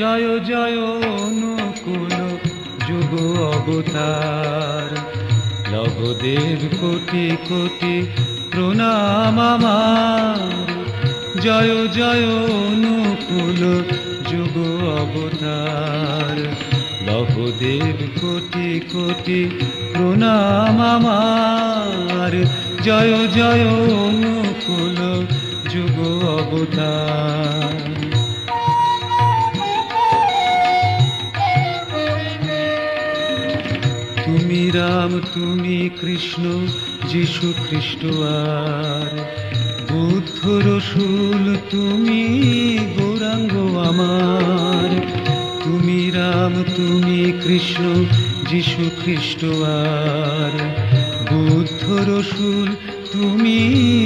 জয় জয় অনুকূল যুগ অবতার, লবদেব কোটি কোটি প্রণাম আমার। জয় জয় অনুকূল যুগ অবতার, লবদেব কোটি কোটি প্রণাম আমার। জয় জয় অনুকূল যুগ অবতার। তুমি রাম তুমি কৃষ্ণ যিশু খ্রিস্ট আর বুদ্ধ রসুল, তুমি গৌরাঙ্গ আমার। তুমি রাম তুমি কৃষ্ণ যিশু খ্রিস্ট আর বুদ্ধ রসুল, তুমি